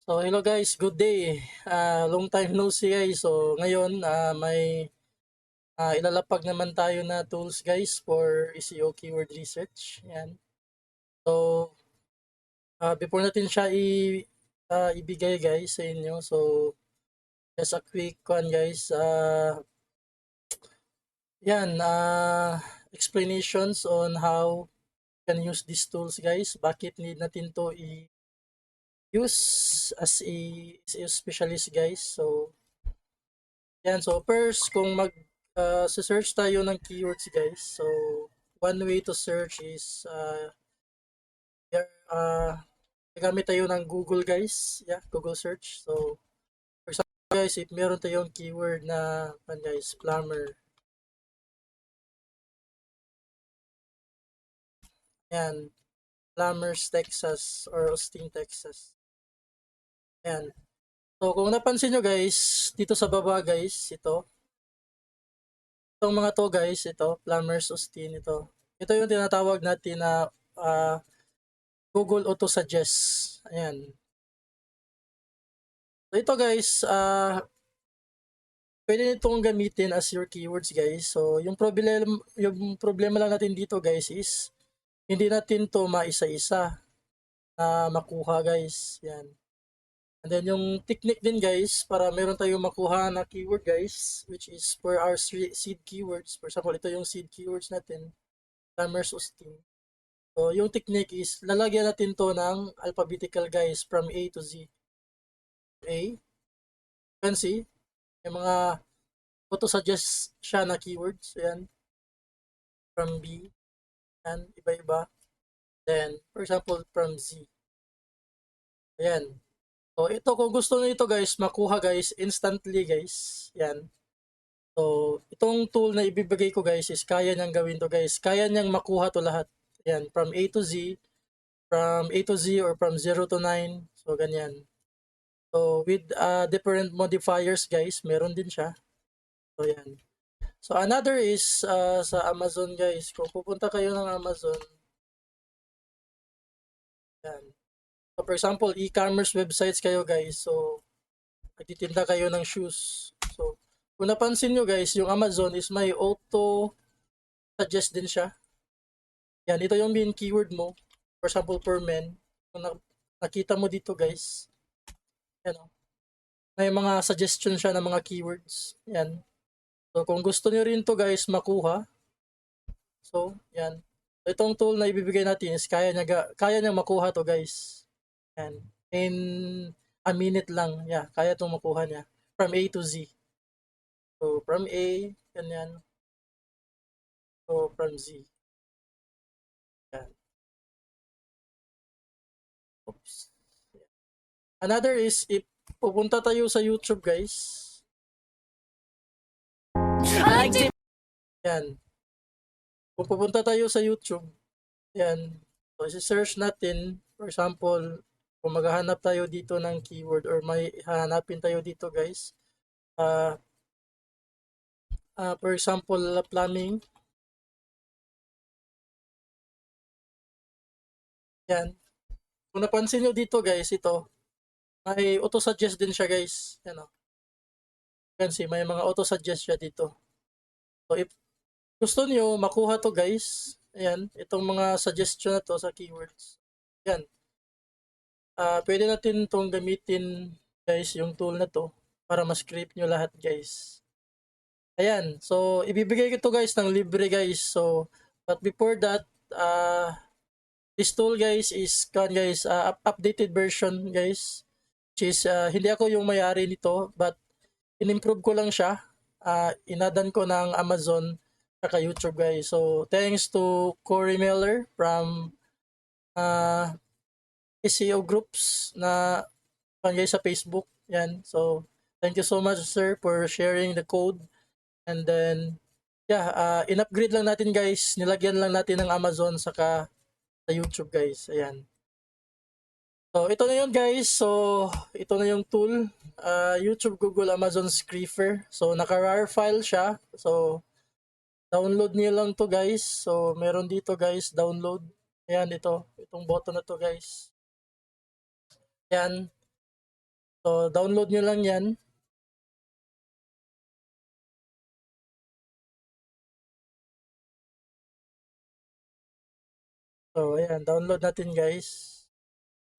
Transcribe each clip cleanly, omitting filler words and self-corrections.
So hello guys, good day. Long time no see guys. So ngayon may ilalapag naman tayo na tools guys for SEO keyword research. Yan. So before natin siya ibigay guys sa inyo. So just a quick one guys. Explanations on how you can use these tools guys. Bakit need natin to use as a SEO specialist guys. So yan, so first kung search tayo ng keywords guys. So one way to search is here, gagamit tayo ng Google guys. Yeah, Google search. So for example guys, if meron tayong keyword na guys, plumber. Yan, Plumbers Texas or Austin Texas. Yan. So kung napansin nyo guys, dito sa baba guys, itong mga to guys, Plumbers Austin, ito yung tinatawag natin na Google Auto Suggest. Ayan. So ito guys, pwede nitong gamitin as your keywords guys. So yung problema lang natin dito guys is hindi natin to maisa-isa na makuha guys. Yan. And then yung technique din guys, para meron tayong makuha na keyword guys, which is for our seed keywords. For example, ito yung seed keywords natin, Plumbers Austin. So yung technique is lalagyan natin to ng alphabetical guys from A to Z. A, you can see, may mga auto-suggest siya na keywords. Ayan. From B. Ayan, iba-iba. Then, for example, from Z. Ayan. So, ito, kung gusto nyo ito guys, makuha guys, instantly guys. Ayan. So, itong tool na ibibigay ko guys is kaya niyang gawin to guys. Kaya niyang makuha to lahat. Ayan, from A to Z. From A to Z or from 0 to 9. So, ganyan. So, with different modifiers guys, meron din siya. So, yan. So, another is sa Amazon guys. Kung pupunta kayo ng Amazon, yan. So, for example, e-commerce websites kayo guys. So, nagtitinda kayo ng shoes. So, kung napansin nyo guys, yung Amazon is may auto-suggest din siya. Yan, ito yung main keyword mo. For example, for men. Kung nakita mo dito guys, yan o. May mga suggestion siya ng mga keywords. Yan. So, kung gusto nyo rin to guys makuha, so, yan. Itong tool na ibibigay natin is kaya niya makuha to guys. Yan. In a minute lang. Yeah, kaya itong makuha niya. From A to Z. So, from A, ganyan. So, from Z. Yan. Oops. Another is, if pupunta tayo sa YouTube guys. Yan. Kung pupunta tayo sa YouTube, yan. So, isi-search natin, for example, kung maghahanap tayo dito ng keyword or may hahanapin tayo dito guys. For example, plumbing. Yan. Kung napansin nyo dito guys, ito, may auto-suggest din siya guys. Yan o. Yan see, may mga auto-suggest siya dito. So, if gusto nyo makuha to guys, ayan, itong mga suggestion na to sa keywords. Yan. Pwede natin itong gamitin guys, yung tool na to, para ma-script nyo lahat guys. Ayan. So, ibibigay ko to guys ng libre guys. So, but before that, this tool guys is updated version guys. Which is, hindi ako yung may-ari nito, but in-improve ko lang siya. Inadan ko ng Amazon at YouTube guys. So, thanks to Corey Miller from SEO groups na guys sa Facebook. Yan. So, thank you so much sir for sharing the code. And then, yeah, in-upgrade lang natin guys. Nilagyan lang natin ng Amazon saka sa YouTube guys. Ayan. So, ito na yun guys. So, ito na yung tool. YouTube, Google, Amazon Scripper. So, naka-rar file siya. So, download niyo lang to guys. So, meron dito guys, download. Ayan, itong button na to guys. Ayan. So, download nyo lang yan. So, ayan, download natin guys.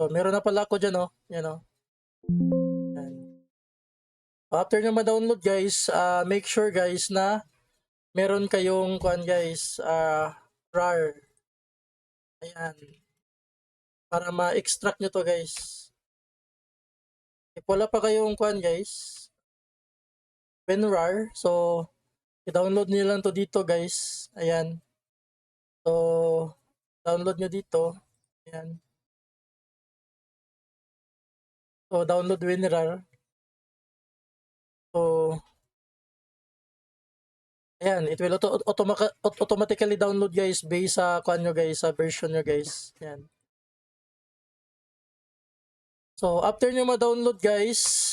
So, meron na pala ako dyan, oh. Yan, oh. Yan. After nyo ma-download guys, make sure guys na meron kayong kuan guys, RAR. Ayan. Para ma-extract nyo to guys. If wala pa kayong kuan guys, WinRAR, so i-download nyo lang to dito guys. Ayan. So, download nyo dito. Ayan. So, download WinRAR. So, ayan, it will automatically download guys based sa kuan nyo guys, sa version nyo guys. Ayan. So, after nyo ma-download guys,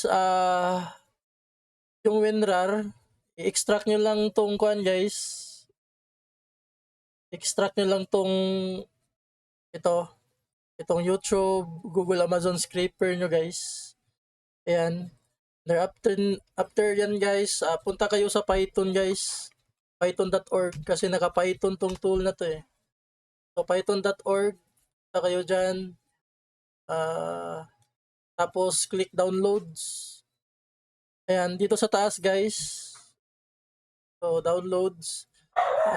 yung WinRAR, i-extract nyo lang tong kuan guys. Extract nyo lang tong itong YouTube, Google, Amazon scraper nyo guys. Ayan. After yan guys, punta kayo sa Python guys. Python.org kasi naka-Python tong tool na to eh. So, python.org, punta kayo dyan. Tapos, click downloads. Ayan, dito sa taas guys. So, downloads.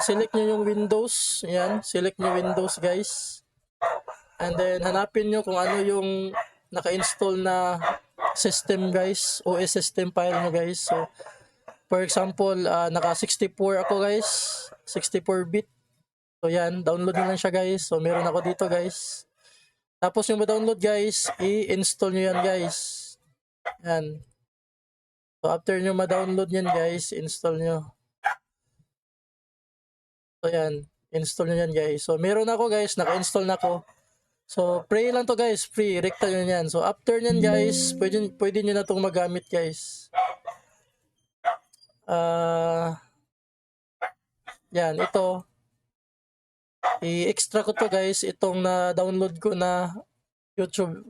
Select nyo yung Windows. Ayan, select nyo Windows guys. And then, hanapin nyo kung ano yung naka-install na system guys. OS system file nyo guys. So, for example, naka 64 ako guys. 64-bit. So, yan. Download nyo lang siya guys. So, meron ako dito guys. Tapos, yung ma-download guys, i-install nyo yan guys. Yan. So, after nyo ma-download yan guys, install nyo. So, yan. Install nyo yan guys. So, meron ako guys. Naka-install na ako. So, free lang to guys. Free. Rekta nyo yan. So, after nyan guys, pwede nyo na itong magamit guys. Yan. Ito. I-extra ko to guys. Itong na-download ko na YouTube,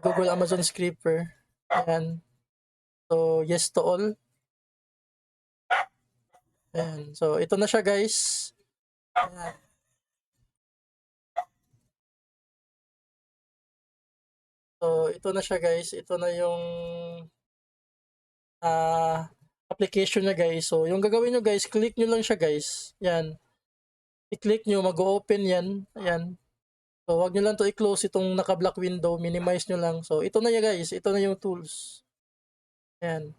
Google, Amazon scraper. Ayan. So, yes to all. Ayan. So, ito na siya guys. Ayan. So, ito na siya guys. Ito na yung application niya guys. So, yung gagawin nyo guys, click nyo lang siya guys. Yan. I-click nyo, mag-open yan. Ayan. So, wag nyo lang to i-close itong naka-block window. Minimize nyo lang. So, ito na yan guys. Ito na yung tools. Ayan.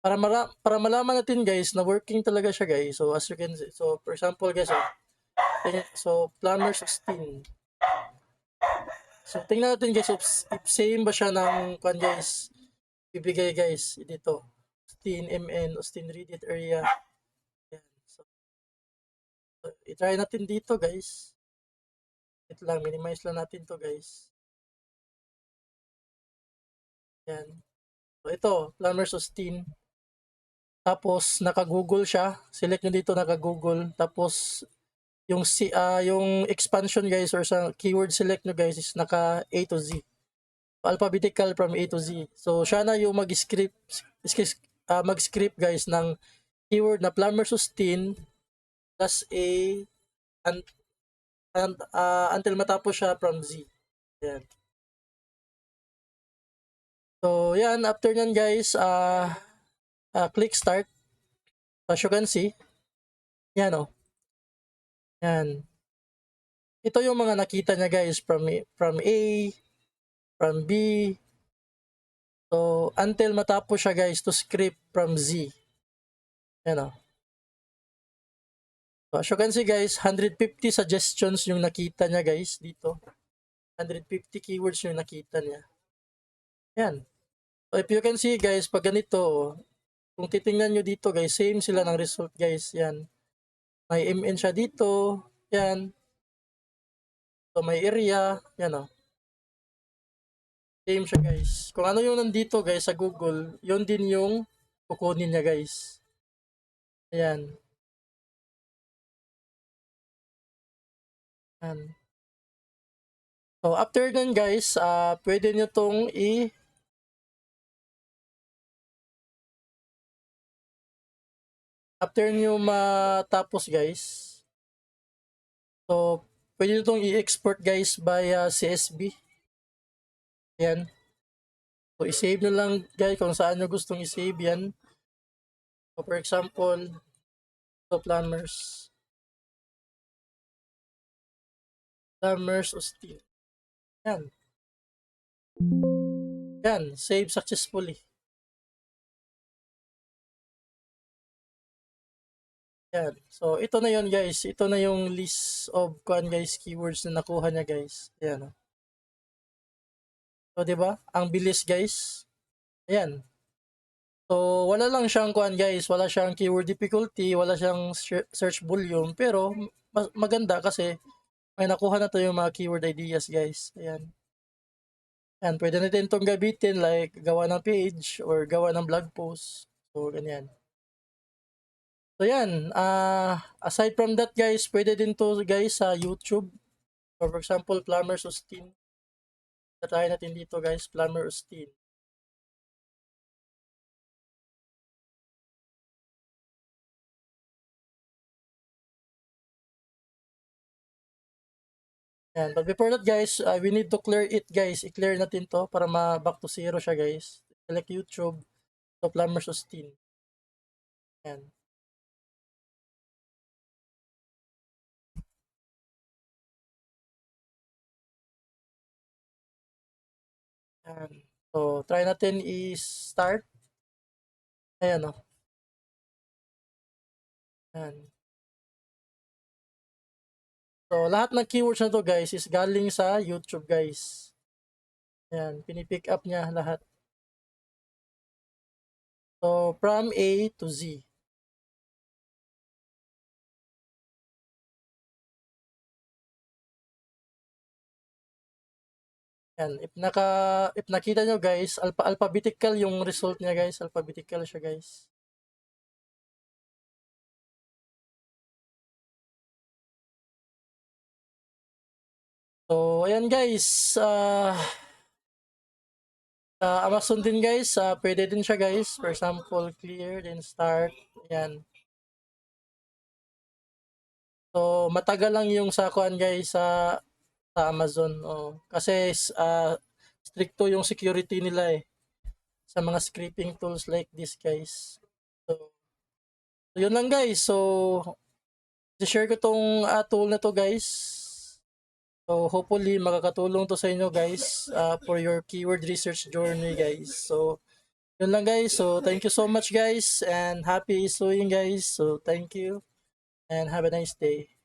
Para malaman natin guys na working talaga siya guys. So, as you can see. So, for example guys. So, Plumber 16. So, tingnan natin guys if same ba siya ng kwan guys. Ibigay guys dito. Austin MN, Austin Reddit area. Ayan. So, i-try natin dito guys. Ito lang, minimize lang natin to guys. Ayan. So, ito, Plumber Austin. Tapos, naka-Google siya. Select nyo dito, naka-Google. Tapos, yung expansion guys or sa keyword select nyo guys is naka A to Z. Alphabetical from A to Z. So, siya na yung mag-script guys ng keyword na Plumber Sustain plus A until matapos siya from Z. Ayan. So, yan. After nyan guys, click start. As you can see, yan o. Yan. Ito yung mga nakita niya guys from A, from B. So, until matapos siya guys to script from Z. Yan o. So, as you can see guys, 150 suggestions yung nakita niya guys dito. 150 keywords yung nakita niya. Yan. So, if you can see guys, pag ganito, kung titingnan nyo dito guys, same sila ng result guys. Yan. May MN siya dito. Yan. So, may area. Yan o. Same siya guys. Kung ano yung nandito guys sa Google, yun din yung kukunin niya guys. Ayan. Ayan. So after nun guys, pwede nyo tong after nyo matapos guys, so pwede nyo tong i-export guys via CSV. Yan. So i-save nyo lang guys kung saan nyo gustong i-save yan. So for example, so Plumbers Austin. Yan. Yan, save successfully. Yan. So ito na yon guys. Ito na yung list of guys keywords na nakuha niya guys. Ayan. So 'di ba? Ang bilis guys. Ayan. So wala lang siyang guys, wala siyang keyword difficulty, wala siyang search volume, pero maganda kasi may nakuha na tayong mga keyword ideas guys. Ayan. Yan, pwede natin itong gamitin like gawa ng page or gawa ng blog post. So ganyan. So yan, aside from that guys, pwede din to guys sa YouTube. For example, Plumber Austin. Try natin dito guys, Plumber Austin. Yan, but before that guys, we need to clear it guys. I-clear natin to para ma-back to zero siya guys. Select YouTube, so Plumber Austin. Yan. Yan. So, try natin i-start. Ayan o. Yan. So, lahat ng keywords na to guys is galing sa YouTube guys. Ayan, pinipick up niya lahat. So, from A to Z. Yan, if nakita nyo guys, alphabetical yung result niya guys, alphabetical siya guys. So, ayan guys, Amazon din guys, pwede din siya guys. For example, clear, then start, ayan. So, matagal lang yung sakuan guys sa Amazon. Oh. Kasi, stricto yung security nila sa mga scripting tools like this guys. So yun lang guys. So, i-share ko tong tool na to guys. So, hopefully, makakatulong to sa inyo guys for your keyword research journey guys. So, yun lang guys. So, thank you so much guys and happy sewing guys. So, thank you and have a nice day.